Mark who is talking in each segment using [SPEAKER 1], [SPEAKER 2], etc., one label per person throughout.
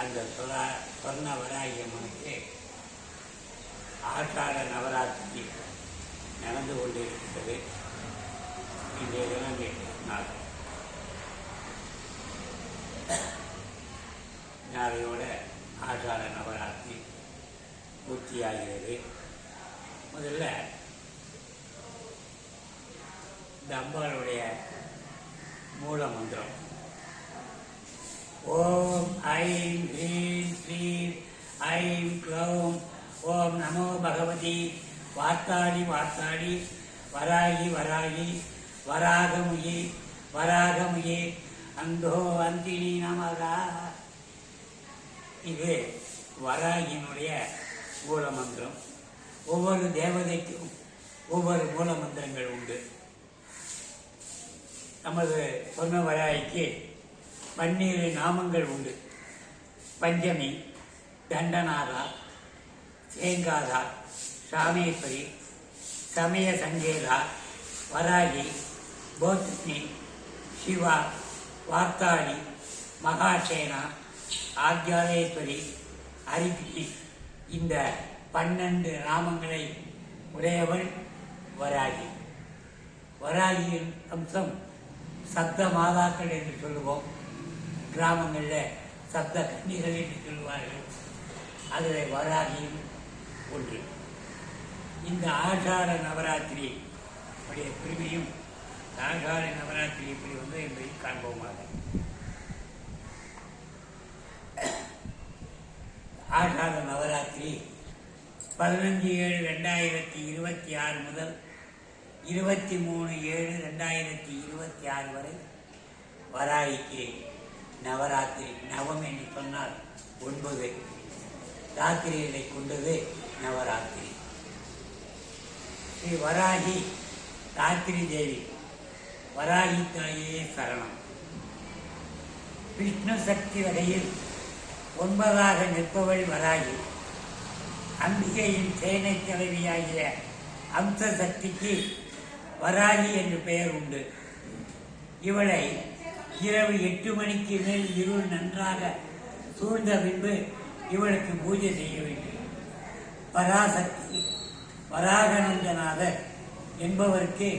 [SPEAKER 1] அந்த சொர்ண வராகி அம்மனுக்கு ஆஷாட நவராத்திரி நடந்து கொண்டிருக்கிறது. இன்றைய தினம் 8 நாள். நாளையோட ஆஷாட நவராத்திரி பூர்த்தியாகிறது. முதல்ல இந்த அம்பாளுடைய மூல மந்திரம் ஓம் ஐம் ஹ்ரீம் ஸ்ரீம் ஐம் க்ளௌம் ஓம் நமோ பகவதி வார்த்தாடி வார்த்தாடி வராகி வராகி வராகமுயி வராகமுயி அந்தோ அந்தினி நமகா. இது வராகியினுடைய மூல மந்திரம். ஒவ்வொரு தேவதைக்கும் ஒவ்வொரு மூல மந்திரங்கள் உண்டு. நமது சொன்ன வராகிக்கு 12 நாமங்கள் உண்டு. பஞ்சமி, தண்டநாதா, சேங்காதா, சாமேஸ்வரி, சமய சங்கேதா, வராகி, போத்னி, சிவா, வார்த்தாடி, மகாசேனா, ஆத்யாலேஸ்வரி, அரிக்னி. இந்த 12 நாமங்களை உடையவள் வராகி. வராகியின் அம்சம் சப்த மாதாக்கள் என்று சொல்லுவோம். கிராமங்களில் சப்த கன்னிகள் என்று சொல்லுவார்கள். அதில் வராகியும் ஒன்று. இந்த ஆஷாட நவராத்திரி உடைய பெருமையும் ஆஷாட நவராத்திரி எப்படி வந்து என்பதை காண்போமாக. ஆஷாட நவராத்திரி 15/7/2026 முதல் 23/7/2026 வரை வராகிக்கு நவராத்திரி. நவம் என்று சொன்னால் 9 ராத்திரிகளை கொண்டது நவராத்திரி. ஸ்ரீ வராகி ராத்திரி தேவி. வராகி தாயே சரணம். விஷ்ணு சக்தி வகையில் 9ஆக நிற்பவள் வராகி. அம்பிகையின் சேனை தலைவியாகிய அம்ச சக்திக்கு வராகி என்று பெயர் உண்டு. இவளை இரவு 8 மணிக்கு மேல் இருள் நன்றாக சூழ்ந்த பின்பு இவளுக்கு பூஜை செய்ய வேண்டும். பராசக்தி வராகநந்தநாதர் என்பவருக்கு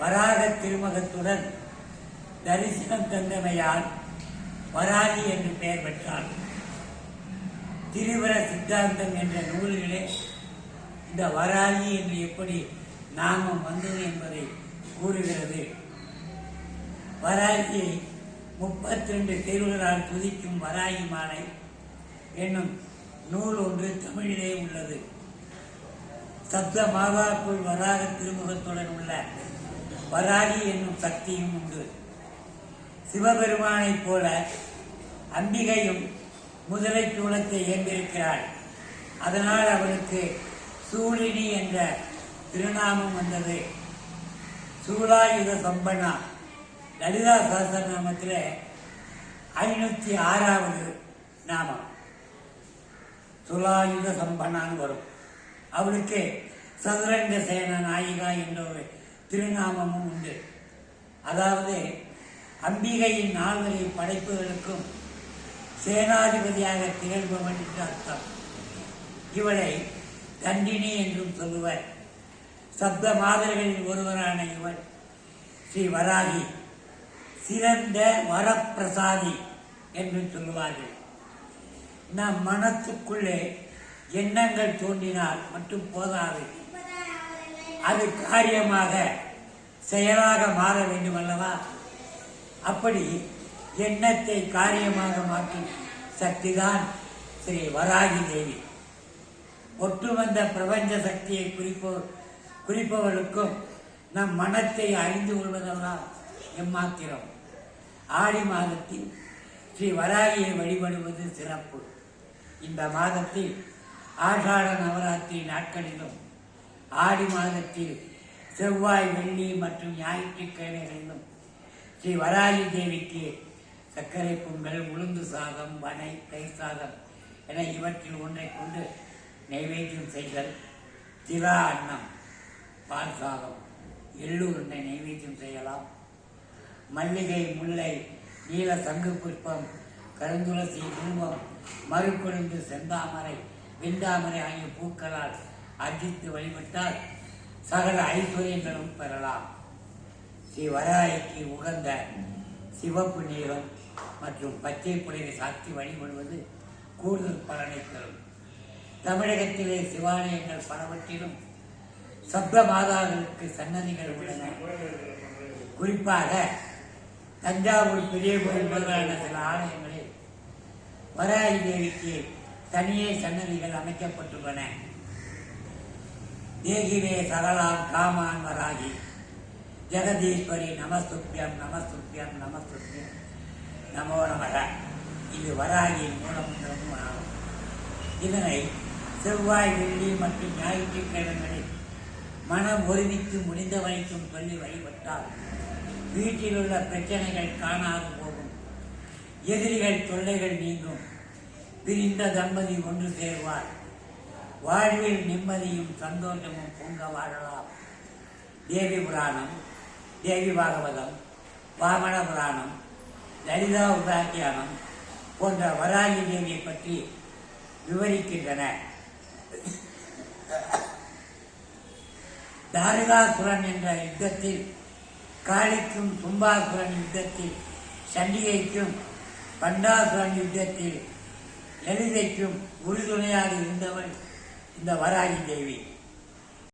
[SPEAKER 1] வராக திருமகத்துடன் தரிசனம் தந்தமையால் வராகி என்று பெயர் பெற்றார். திரிவர சித்தாந்தம் என்ற நூல்களே இந்த வராகி என்று எப்படி நாமம் வந்தது என்பதை கூறுகிறது. வராகியை 32 தேர்வுகளால் துதிக்கும் வராகி மாலை என்னும் நூல் ஒன்று தமிழிலே உள்ளது. சப்த மாதாக்குள் வராக திருமுகத்துடன் உள்ள வராகி என்னும் சக்தியும் உண்டு. சிவபெருமானைப் போல அம்பிகையும் முதலை சூலத்தை ஏந்திருக்கிறாள். அதனால் அவளுக்கு சூழினி என்ற திருநாமம் வந்தது. சூலாயுத சம்பனா லலிதா சஹஸ்ரநாமத்தில் 506வது நாமம் சுலாயுத சம்பனான்னு வரும். அவளுக்கு சதுரங்க சேன நாயிகா என்ற ஒரு திருநாமமும் உண்டு. அதாவது அம்பிகையின் 4 படைப்புகளுக்கும் சேனாதிபதியாக திகழ்பவன் என்று அர்த்தம். இவளை தண்டினி என்றும் சொல்லுவர். சப்த மாதர்களில் ஒருவரான இவள் ஸ்ரீ வராகி சிறந்த வரப்பிரசாதி என்று சொல்லுவார்கள். நம் மனத்துக்குள்ளே எண்ணங்கள் தோன்றினால் மட்டும் போதாது, அது காரியமாக செயலாக மாற வேண்டும் அல்லவா? அப்படி எண்ணத்தை காரியமாக மாற்றும் சக்திதான் ஸ்ரீ வராகி தேவி. ஒட்டுமொத்த பிரபஞ்ச சக்தியை குறிப்பவர்களுக்கும் நம் மனத்தை அறிந்து கொள்வதெல்லாம் எம்மாத்திரம். ஆடி மாதத்தில் ஸ்ரீ வராகியை வழிபடுவது சிறப்பு. இந்த மாதத்தில் ஆஷாட நவராத்திரி நாட்களிலும் ஆடி மாதத்தில் செவ்வாய், வெள்ளி மற்றும் ஞாயிற்றுக்கிழமைகளிலும் ஸ்ரீ வராகி தேவிக்கு சர்க்கரை பொங்கல், உளுந்து சாதம், வனை, தயிர் சாதம் என இவற்றில் ஒன்றை கொண்டு நைவேத்தியம் செய்தல், திரா அன்னம், பால் சாதம், எள்ளு உருண்டை நைவேத்தியம் செய்யலாம். மல்லிகை, முல்லை, நீல சங்கு புஷ்பம், கருந்துளசி, குங்குமம், மறுக்கொழுந்து, செந்தாமரை, வெண்டாமரை ஆகிய பூக்களால் அர்ச்சித்து வழிபட்டால் சகல ஐஸ்வர்யங்களும் பெறலாம். ஸ்ரீ வராகிக்கு உகந்த சிவப்பு நீரம் மற்றும் பச்சை புலையை சாத்தி வழிபடுவது கூடுதல் பலனை தரும். தமிழகத்திலே சிவாலயங்கள் பலவற்றிலும் சப்த மாதாக்களுக்கு சன்னதிகள் உள்ளன. குறிப்பாக தஞ்சாவூர் பெரிய கோயில் முதலான சில ஆலயங்களில் வராகி தேவிக்கு தனியே சன்னதிகள் அமைக்கப்பட்டுள்ளன. தேகிலே சகலாம் காமான் வராகி ஜெகதீஸ்வரி நமஸ்துப்யம் நமஸ்துப்யம் நமஸ்துப்யம் நமோ நமக. இது வராகியின் மூலமந்திரமும் ஆகும். இதனை செவ்வாய், வெள்ளி மற்றும் ஞாயிற்றுக்கிழமைகளில் மனம் ஒருமித்து முடிந்த வரைக்கும் சொல்லி வழிபட்டால் வீட்டில் உள்ள பிரச்சனைகள் காணாது போகும், எதிரிகள் தொல்லைகள் நீங்கும், பிரிந்த தம்பதி ஒன்று சேர்வார், வாழ்வில் நிம்மதியும் சந்தோஷமும் பொங்க வாழலாம். தேவி புராணம், தேவி பாகவதம், வாமன புராணம், லலிதா உபாக்கியானம் போன்ற வராகி தேவியை பற்றி விவரிக்கின்றன. தாரிகாசுரன் என்ற யுத்தத்தில் காளிக்கும், கும்பாசுரன் யுத்தத்தில் சண்டிகைக்கும், பண்டாசுரன் யுத்தத்தில் லலிதைக்கும் உறுதுணையாக இருந்தவள் இந்த வராகி தேவி.